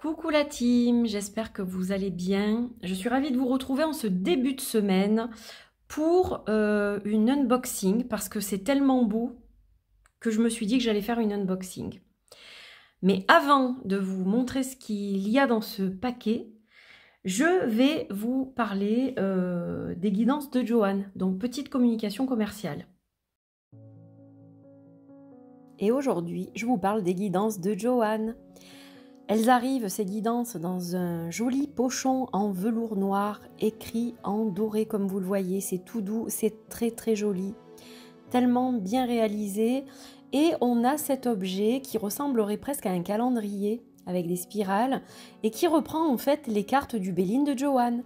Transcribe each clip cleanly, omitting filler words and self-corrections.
Coucou la team, j'espère que vous allez bien. Je suis ravie de vous retrouver en ce début de semaine pour une unboxing parce que c'est tellement beau que je me suis dit que j'allais faire une unboxing. Mais avant de vous montrer ce qu'il y a dans ce paquet, je vais vous parler des guidances de Joanne, donc petite communication commerciale. Et aujourd'hui, je vous parle des guidances de Joanne. Elles arrivent, ces guidances, dans un joli pochon en velours noir, écrit en doré comme vous le voyez. C'est tout doux, c'est très très joli, tellement bien réalisé. Et on a cet objet qui ressemblerait presque à un calendrier avec des spirales et qui reprend en fait les cartes du Béline de Joanne.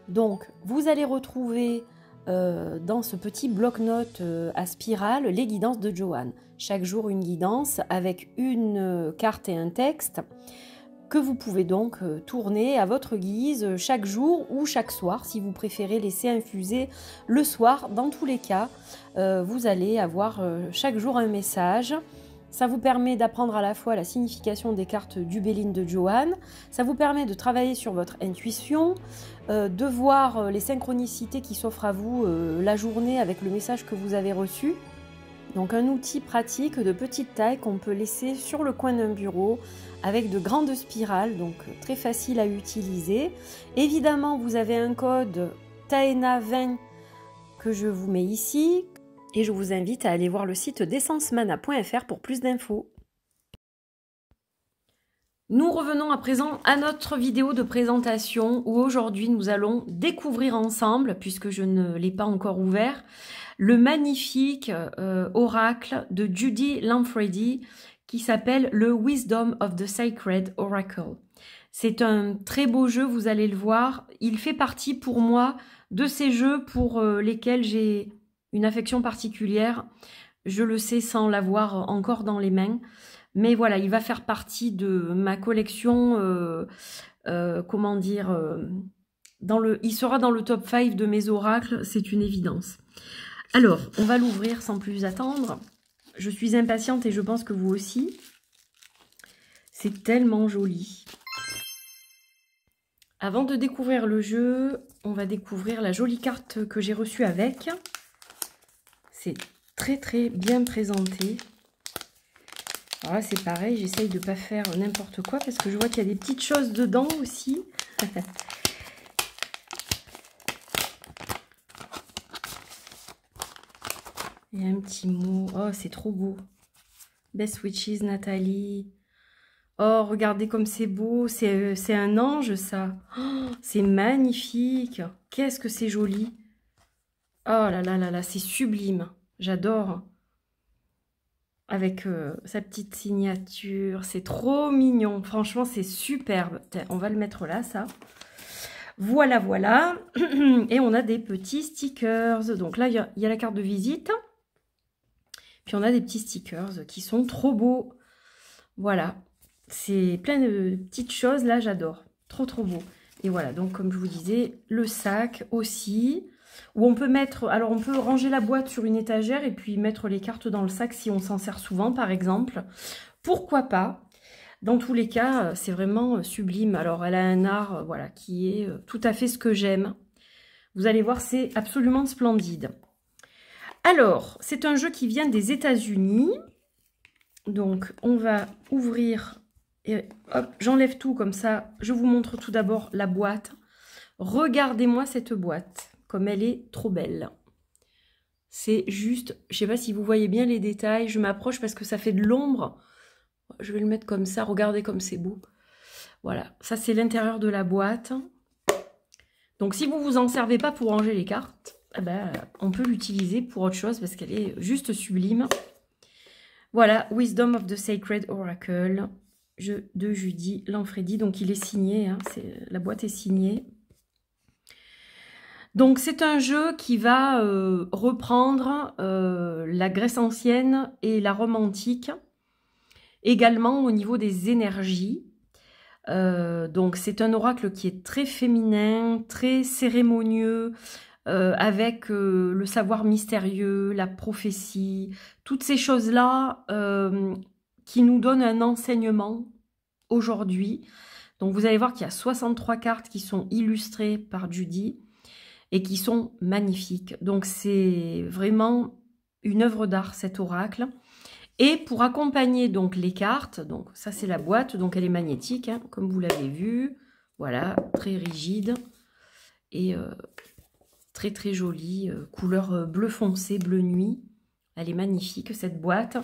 Donc vous allez retrouver dans ce petit bloc-notes à spirale les guidances de Joanne. Chaque jour une guidance avec une carte et un texte que vous pouvez donc tourner à votre guise chaque jour ou chaque soir si vous préférez laisser infuser le soir. Dans tous les cas, vous allez avoir chaque jour un message. Ça vous permet d'apprendre à la fois la signification des cartes du Béline de Joanne, ça vous permet de travailler sur votre intuition, de voir les synchronicités qui s'offrent à vous la journée avec le message que vous avez reçu. Donc un outil pratique de petite taille qu'on peut laisser sur le coin d'un bureau avec de grandes spirales, donc très facile à utiliser. Évidemment, vous avez un code TAENA20 que je vous mets ici. Et je vous invite à aller voir le site d'essencemana.fr pour plus d'infos. Nous revenons à présent à notre vidéo de présentation où aujourd'hui nous allons découvrir ensemble, puisque je ne l'ai pas encore ouvert, le magnifique oracle de Judy Lamfredi qui s'appelle le Wisdom of the Sacred Oracle. C'est un très beau jeu, vous allez le voir. Il fait partie pour moi de ces jeux pour lesquels j'ai une affection particulière, je le sais sans l'avoir encore dans les mains, mais voilà, il va faire partie de ma collection, comment dire, il sera dans le top 5 de mes oracles, c'est une évidence. Alors, on va l'ouvrir sans plus attendre. Je suis impatiente et je pense que vous aussi. C'est tellement joli. Avant de découvrir le jeu, on va découvrir la jolie carte que j'ai reçue avec. C'est très très bien présenté. Alors là c'est pareil, j'essaye de ne pas faire n'importe quoi parce que je vois qu'il y a des petites choses dedans aussi. Il y a un petit mot. Oh, c'est trop beau. Best wishes, Nathalie. Oh, regardez comme c'est beau. C'est un ange, ça. Oh, c'est magnifique. Qu'est-ce que c'est joli. Oh là là là là, c'est sublime. J'adore. Avec sa petite signature. C'est trop mignon. Franchement, c'est superbe. On va le mettre là, ça. Voilà, voilà. Et on a des petits stickers. Donc là, il y a la carte de visite. Puis on a des petits stickers qui sont trop beaux. Voilà. C'est plein de petites choses. Là, j'adore. Trop, trop beau. Et voilà. Donc, comme je vous disais, le sac aussi. Où on peut mettre, alors on peut ranger la boîte sur une étagère et puis mettre les cartes dans le sac si on s'en sert souvent par exemple. Pourquoi pas? Dans tous les cas, c'est vraiment sublime. Alors elle a un art voilà, qui est tout à fait ce que j'aime. Vous allez voir, c'est absolument splendide. Alors, c'est un jeu qui vient des États-Unis. Donc on va ouvrir et hop, j'enlève tout comme ça. Je vous montre tout d'abord la boîte. Regardez-moi cette boîte. Comme elle est trop belle. C'est juste, je ne sais pas si vous voyez bien les détails, je m'approche parce que ça fait de l'ombre. Je vais le mettre comme ça, regardez comme c'est beau. Voilà, ça c'est l'intérieur de la boîte. Donc si vous ne vous en servez pas pour ranger les cartes, eh ben, on peut l'utiliser pour autre chose parce qu'elle est juste sublime. Voilà, Wisdom of the Sacred Oracle, jeu de Judy Lamfredi. Donc il est signé, hein, la boîte est signée. Donc c'est un jeu qui va reprendre la Grèce ancienne et la Rome antique, également au niveau des énergies. Donc c'est un oracle qui est très féminin, très cérémonieux, avec le savoir mystérieux, la prophétie, toutes ces choses-là qui nous donnent un enseignement aujourd'hui. Donc vous allez voir qu'il y a 63 cartes qui sont illustrées par Judy et qui sont magnifiques. Donc c'est vraiment une œuvre d'art cet oracle. Et pour accompagner donc les cartes, donc ça c'est la boîte, donc elle est magnétique, hein, comme vous l'avez vu. Voilà, très rigide et très très jolie, couleur bleu foncé, bleu nuit. Elle est magnifique cette boîte.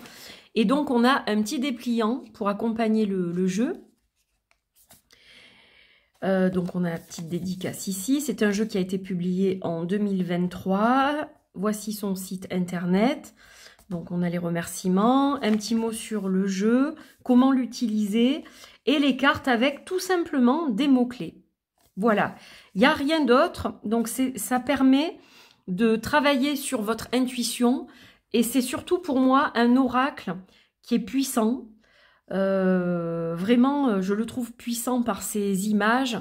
Et donc on a un petit dépliant pour accompagner le jeu. Donc on a la petite dédicace ici. C'est un jeu qui a été publié en 2023. Voici son site internet. Donc on a les remerciements, un petit mot sur le jeu, comment l'utiliser et les cartes avec tout simplement des mots-clés. Voilà, il n'y a rien d'autre. Donc ça permet de travailler sur votre intuition et c'est surtout pour moi un oracle qui est puissant. Vraiment, je le trouve puissant par ses images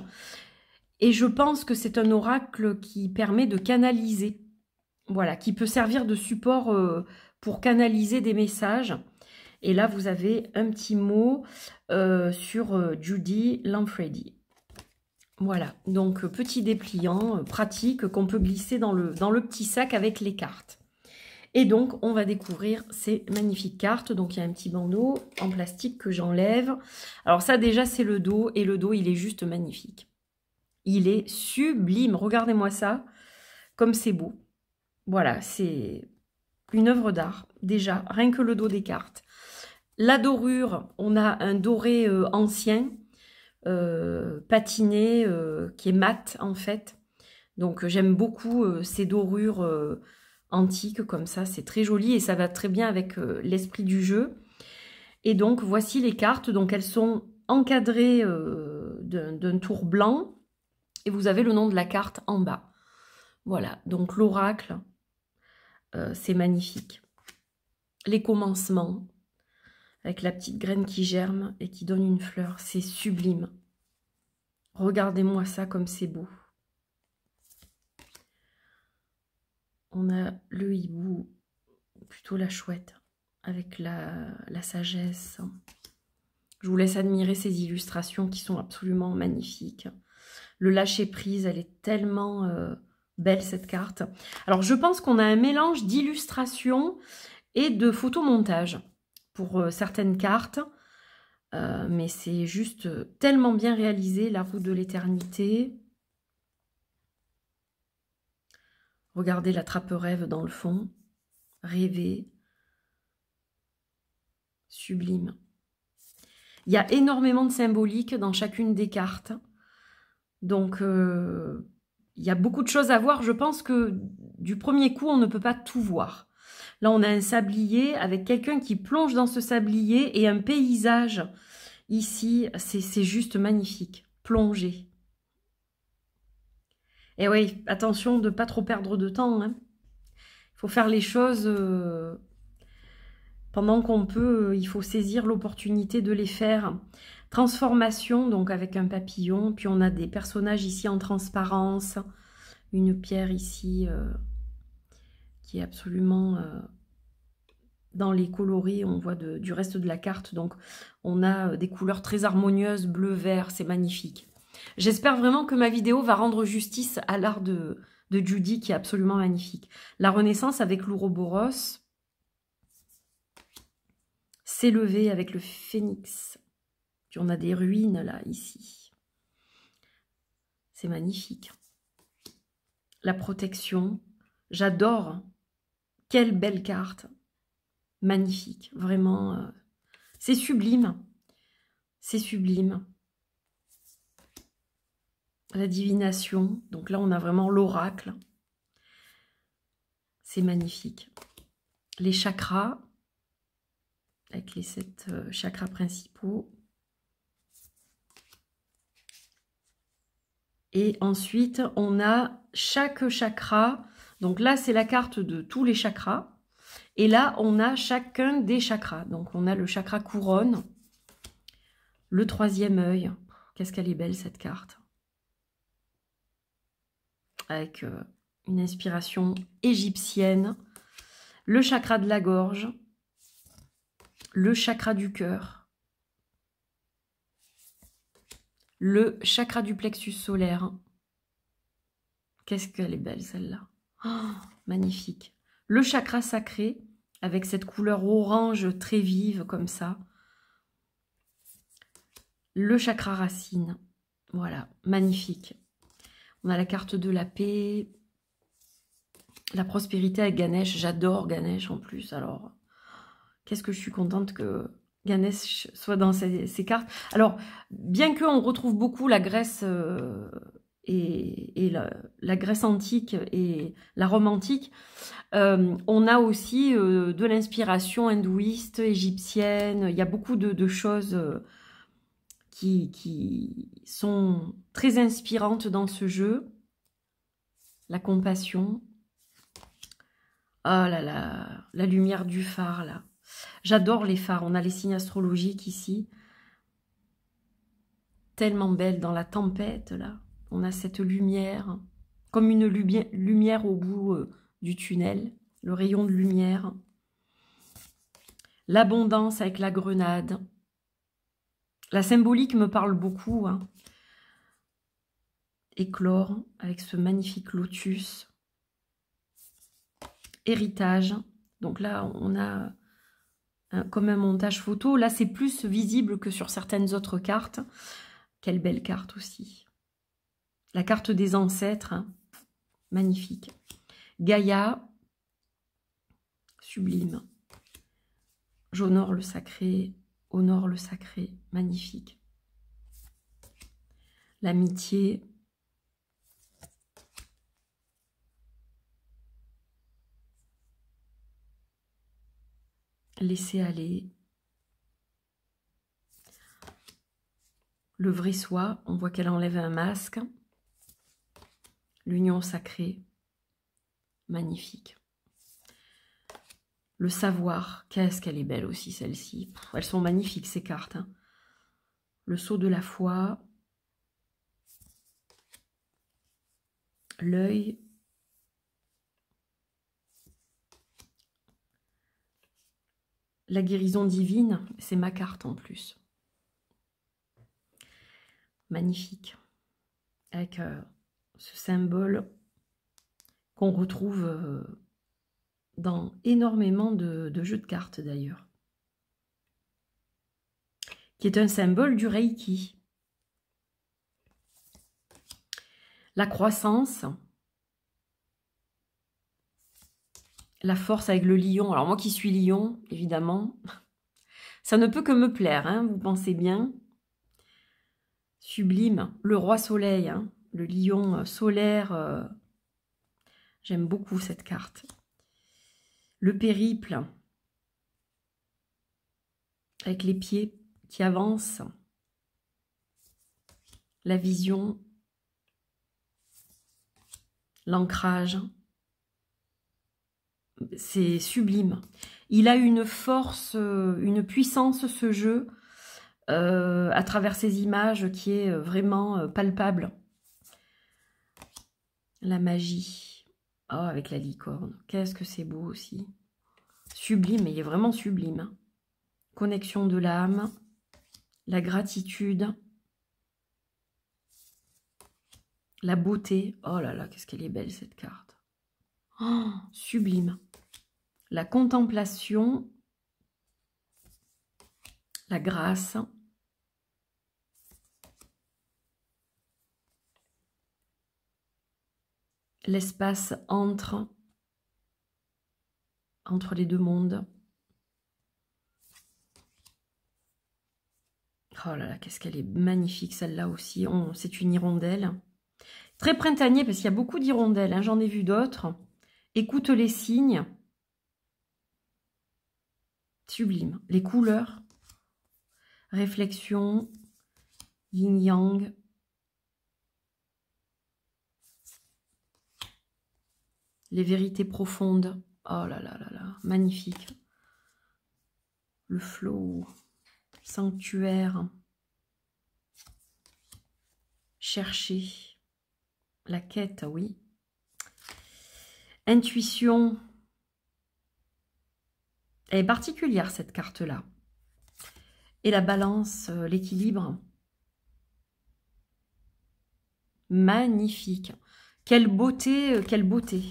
et je pense que c'est un oracle qui permet de canaliser. Voilà, qui peut servir de support pour canaliser des messages. Et là, vous avez un petit mot sur Judy Lamfredi. Voilà, donc petit dépliant pratique qu'on peut glisser dans le petit sac avec les cartes. Et donc, on va découvrir ces magnifiques cartes. Donc, il y a un petit bandeau en plastique que j'enlève. Alors ça, déjà, c'est le dos. Et le dos, il est juste magnifique. Il est sublime. Regardez-moi ça, comme c'est beau. Voilà, c'est une œuvre d'art, déjà, rien que le dos des cartes. La dorure, on a un doré ancien, patiné, qui est mat en fait. Donc j'aime beaucoup ces dorures antiques comme ça, c'est très joli et ça va très bien avec l'esprit du jeu. Et donc voici les cartes, donc elles sont encadrées d'un tour blanc et vous avez le nom de la carte en bas. Voilà, donc l'oracle. C'est magnifique. Les commencements, avec la petite graine qui germe et qui donne une fleur, c'est sublime. Regardez-moi ça comme c'est beau. On a le hibou, plutôt la chouette, avec la sagesse. Je vous laisse admirer ces illustrations qui sont absolument magnifiques. Le lâcher-prise, elle est tellement... belle cette carte. Alors je pense qu'on a un mélange d'illustration et de photomontage pour certaines cartes. Mais c'est juste tellement bien réalisé, la roue de l'éternité. Regardez la trappe-rêve dans le fond. Rêver. Sublime. Il y a énormément de symbolique dans chacune des cartes. Donc... il y a beaucoup de choses à voir. Je pense que du premier coup, on ne peut pas tout voir. Là, on a un sablier avec quelqu'un qui plonge dans ce sablier et un paysage. Ici, c'est juste magnifique. Plonger. Et oui, attention de ne pas trop perdre de temps. Hein. Il faut faire les choses pendant qu'on peut. Il faut saisir l'opportunité de les faire. Transformation, donc avec un papillon. Puis on a des personnages ici en transparence. Une pierre ici qui est absolument dans les coloris. On voit du reste de la carte. Donc on a des couleurs très harmonieuses. Bleu, vert, c'est magnifique. J'espère vraiment que ma vidéo va rendre justice à l'art de Judy qui est absolument magnifique. La Renaissance avec l'Ouroboros. S'élever avec le phénix. Puis on a des ruines là, ici. C'est magnifique. La protection. J'adore. Quelle belle carte. Magnifique. Vraiment. C'est sublime. C'est sublime. La divination. Donc là, on a vraiment l'oracle. C'est magnifique. Les chakras. Avec les 7 chakras principaux. Et ensuite, on a chaque chakra. Donc là, c'est la carte de tous les chakras. Et là, on a chacun des chakras. Donc, on a le chakra couronne. Le 3e œil. Qu'est-ce qu'elle est belle, cette carte. Avec une inspiration égyptienne. Le chakra de la gorge. Le chakra du cœur. le chakra du plexus solaire. Qu'est-ce qu'elle est belle celle-là. Oh, magnifique. Le chakra sacré, avec cette couleur orange très vive comme ça. Le chakra racine. Voilà, magnifique. On a la carte de la paix, la prospérité avec Ganesh. J'adore Ganesh en plus. Alors, qu'est-ce que je suis contente que Ganesh soit dans ces cartes. Alors, bien qu'on retrouve beaucoup la Grèce et la Grèce antique et la Rome antique, on a aussi de l'inspiration hindouiste, égyptienne. Il y a beaucoup de choses qui sont très inspirantes dans ce jeu. La compassion. Oh là là, la lumière du phare là. J'adore les phares. On a les signes astrologiques ici. Tellement belle dans la tempête là. On a cette lumière, comme une lumière au bout du tunnel. Le rayon de lumière. L'abondance avec la grenade. La symbolique me parle beaucoup. Hein. Éclore avec ce magnifique lotus. Héritage. Donc là, on a comme un montage photo. Là, c'est plus visible que sur certaines autres cartes. Quelle belle carte aussi. La carte des ancêtres. Hein. Magnifique. Gaïa. Sublime. J'honore le sacré. Honore le sacré. Magnifique. L'amitié. Laisser aller. Le vrai soi, on voit qu'elle enlève un masque. L'union sacrée. Magnifique. Le savoir, qu'est-ce qu'elle est belle aussi celle-ci. Elles sont magnifiques ces cartes. Hein. Le sceau de la foi. L'œil. La guérison divine, c'est ma carte en plus. Magnifique. Avec ce symbole qu'on retrouve dans énormément de jeux de cartes d'ailleurs. Qui est un symbole du Reiki. La croissance. La force avec le lion. Alors moi qui suis lion, évidemment, ça ne peut que me plaire, hein, vous pensez bien. Sublime. Le roi soleil, hein, le lion solaire. J'aime beaucoup cette carte. Le périple. Avec les pieds qui avancent. La vision. L'ancrage. C'est sublime. Il a une force, une puissance, ce jeu, à travers ces images qui est vraiment palpable. La magie. Oh, avec la licorne. Qu'est-ce que c'est beau aussi. Sublime, il est vraiment sublime. Hein. Connexion de l'âme. La gratitude. La beauté. Oh là là, qu'est-ce qu'elle est belle cette carte. Oh, sublime. La contemplation. La grâce. L'espace entre les deux mondes. Oh là là, qu'est-ce qu'elle est magnifique celle-là aussi. C'est une hirondelle. Très printanier parce qu'il y a beaucoup d'hirondelles. Hein, j'en ai vu d'autres. Écoute les signes. Sublime. Les couleurs. Réflexion. Yin-yang. Les vérités profondes. Oh là là là là. Magnifique. Le flow. Sanctuaire. Chercher. La quête, oui. Intuition. Elle est particulière cette carte-là. Et la balance, l'équilibre. magnifique. Quelle beauté, quelle beauté.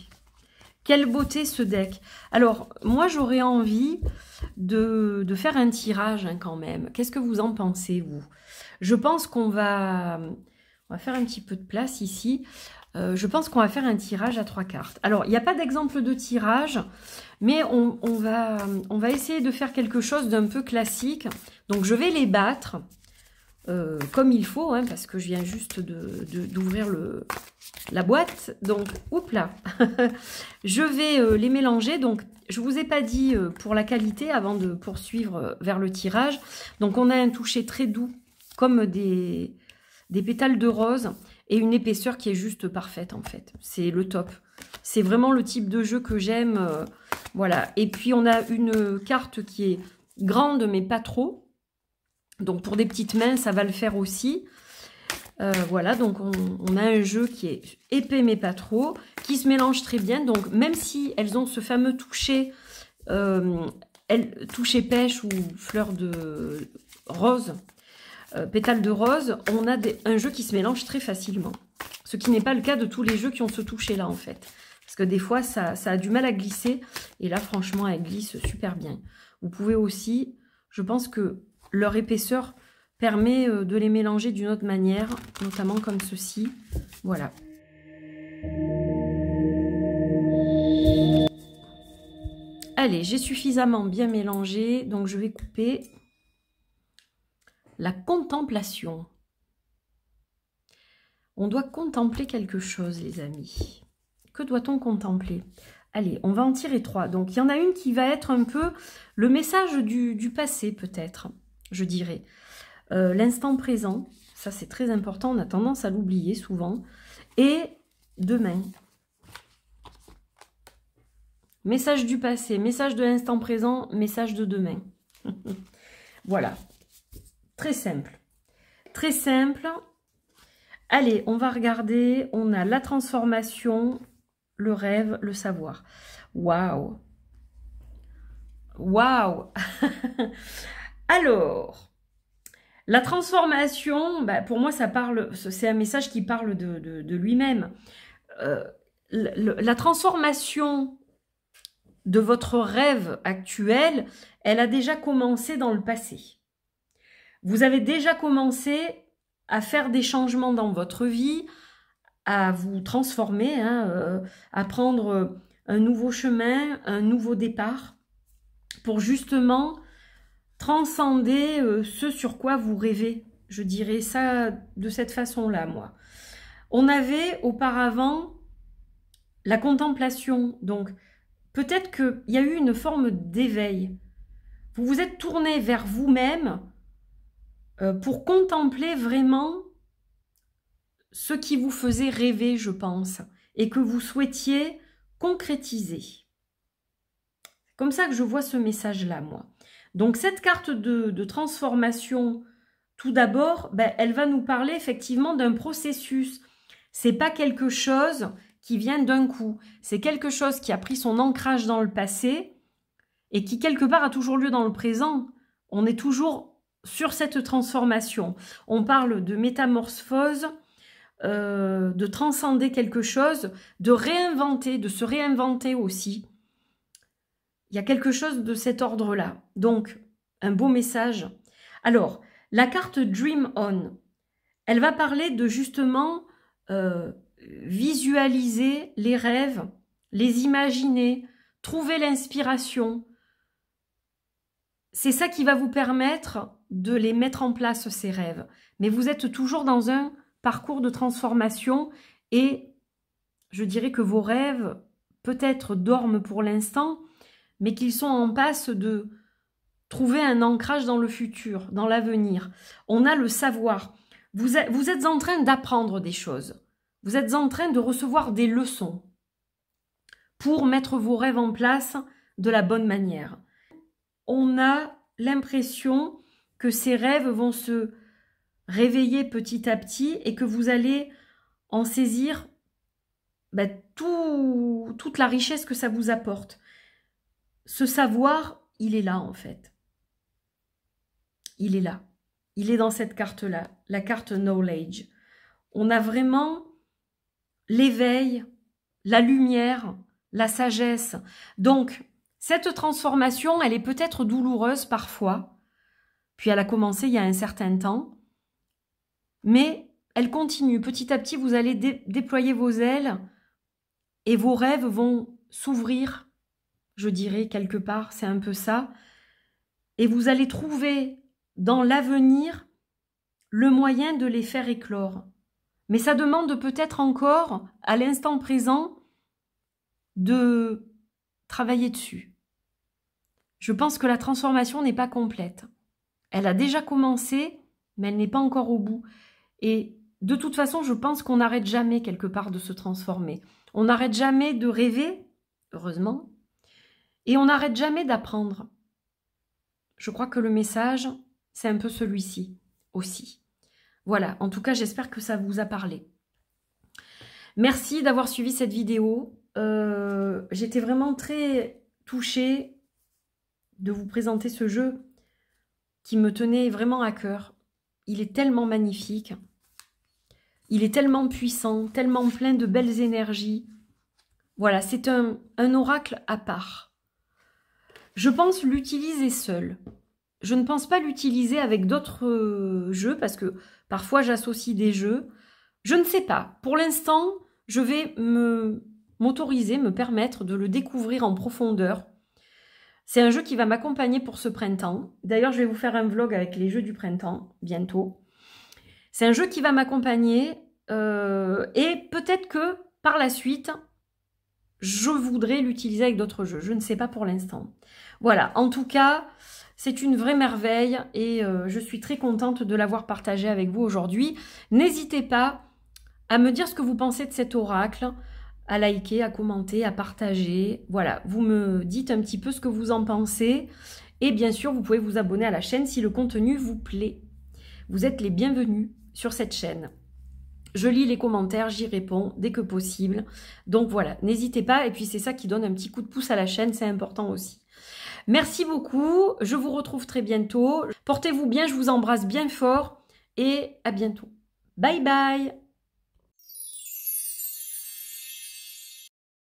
Quelle beauté ce deck. Alors, moi, j'aurais envie de faire un tirage hein, quand même. Qu'est-ce que vous en pensez, vous? Je pense qu'on va faire un petit peu de place ici. Je pense qu'on va faire un tirage à 3 cartes. Alors, il n'y a pas d'exemple de tirage, mais on va essayer de faire quelque chose d'un peu classique. Donc, je vais les battre comme il faut, hein, parce que je viens juste d'ouvrir la boîte. Donc, oups là, je vais les mélanger. Donc, je ne vous ai pas dit pour la qualité avant de poursuivre vers le tirage. Donc, on a un toucher très doux, comme des pétales de rose et une épaisseur qui est juste parfaite en fait. C'est le top. C'est vraiment le type de jeu que j'aime. Voilà. Et puis, on a une carte qui est grande, mais pas trop. Donc, pour des petites mains, ça va le faire aussi. Voilà, donc on a un jeu qui est épais, mais pas trop, qui se mélange très bien. Donc, même si elles ont ce fameux toucher, toucher pêche ou fleur de rose, pétale de rose, on a un jeu qui se mélange très facilement. Ce qui n'est pas le cas de tous les jeux qui ont ce toucher-là, en fait. Parce que des fois, ça a du mal à glisser. Et là, franchement, elle glisse super bien. Vous pouvez aussi, je pense que leur épaisseur permet de les mélanger d'une autre manière, notamment comme ceci. Voilà. Allez, j'ai suffisamment bien mélangé, donc je vais couper. La contemplation. On doit contempler quelque chose, les amis. Que doit-on contempler? Allez, on va en tirer 3. Donc, il y en a une qui va être un peu le message du passé, peut-être, je dirais. L'instant présent, ça c'est très important, on a tendance à l'oublier souvent. Et demain. Message du passé, message de l'instant présent, message de demain. Voilà. Très simple. Très simple. Allez, on va regarder. On a la transformation, le rêve, le savoir. Waouh! Waouh! Alors, la transformation, bah, pour moi, ça parle, c'est un message qui parle de lui-même. La transformation de votre rêve actuel, elle a déjà commencé dans le passé. Vous avez déjà commencé à faire des changements dans votre vie, à vous transformer, hein, à prendre un nouveau chemin, un nouveau départ, pour justement transcender ce sur quoi vous rêvez. Je dirais ça de cette façon-là, moi. On avait auparavant la contemplation, donc peut-être qu'il y a eu une forme d'éveil. Vous vous êtes tourné vers vous-même pour contempler vraiment ce qui vous faisait rêver, je pense, et que vous souhaitiez concrétiser. C'est comme ça que je vois ce message-là, moi. Donc, cette carte de transformation, tout d'abord, ben, elle va nous parler effectivement d'un processus. C'est pas quelque chose qui vient d'un coup. C'est quelque chose qui a pris son ancrage dans le passé et qui, quelque part, a toujours lieu dans le présent. On est toujours sur cette transformation. On parle de métamorphose, de transcender quelque chose, de réinventer, de se réinventer aussi. Il y a quelque chose de cet ordre-là. Donc, un beau message. Alors, la carte Dream On, elle va parler de justement visualiser les rêves, les imaginer, trouver l'inspiration. C'est ça qui va vous permettre de les mettre en place, ces rêves. Mais vous êtes toujours dans un parcours de transformation et je dirais que vos rêves peut-être dorment pour l'instant, mais qu'ils sont en passe de trouver un ancrage dans le futur, dans l'avenir. On a le savoir. Vous êtes en train d'apprendre des choses. Vous êtes en train de recevoir des leçons pour mettre vos rêves en place de la bonne manière. On a l'impression que ces rêves vont se réveiller petit à petit et que vous allez en saisir toute la richesse que ça vous apporte. Ce savoir, il est là en fait. Il est là. Il est dans cette carte-là, la carte Knowledge. On a vraiment l'éveil, la lumière, la sagesse. Donc, cette transformation, elle est peut-être douloureuse parfois, puis elle a commencé il y a un certain temps, mais elle continue. Petit à petit, vous allez déployer vos ailes et vos rêves vont s'ouvrir, je dirais quelque part, c'est un peu ça. Et vous allez trouver dans l'avenir le moyen de les faire éclore. Mais ça demande peut-être encore, à l'instant présent, de travailler dessus. Je pense que la transformation n'est pas complète. Elle a déjà commencé, mais elle n'est pas encore au bout. Et de toute façon, je pense qu'on n'arrête jamais quelque part de se transformer. On n'arrête jamais de rêver, heureusement, et on n'arrête jamais d'apprendre. Je crois que le message, c'est un peu celui-ci aussi. Voilà, en tout cas, j'espère que ça vous a parlé. Merci d'avoir suivi cette vidéo. J'étais vraiment très touchée de vous présenter ce jeu qui me tenait vraiment à cœur. Il est tellement magnifique. Il est tellement puissant, tellement plein de belles énergies. Voilà, c'est un oracle à part. Je pense l'utiliser seul. Je ne pense pas l'utiliser avec d'autres jeux parce que parfois j'associe des jeux. Je ne sais pas. Pour l'instant, je vais m'autoriser, me permettre de le découvrir en profondeur. C'est un jeu qui va m'accompagner pour ce printemps. D'ailleurs, je vais vous faire un vlog avec les jeux du printemps bientôt. C'est un jeu qui va m'accompagner et peut-être que par la suite, je voudrais l'utiliser avec d'autres jeux. Je ne sais pas pour l'instant. Voilà, en tout cas, c'est une vraie merveille et je suis très contente de l'avoir partagé avec vous aujourd'hui. N'hésitez pas à me dire ce que vous pensez de cet oracle, à liker, à commenter, à partager. Voilà, vous me dites un petit peu ce que vous en pensez. Et bien sûr, vous pouvez vous abonner à la chaîne si le contenu vous plaît. Vous êtes les bienvenus sur cette chaîne. Je lis les commentaires, j'y réponds dès que possible. Donc voilà, n'hésitez pas. Et puis c'est ça qui donne un petit coup de pouce à la chaîne, c'est important aussi. Merci beaucoup, je vous retrouve très bientôt. Portez-vous bien, je vous embrasse bien fort et à bientôt. Bye bye!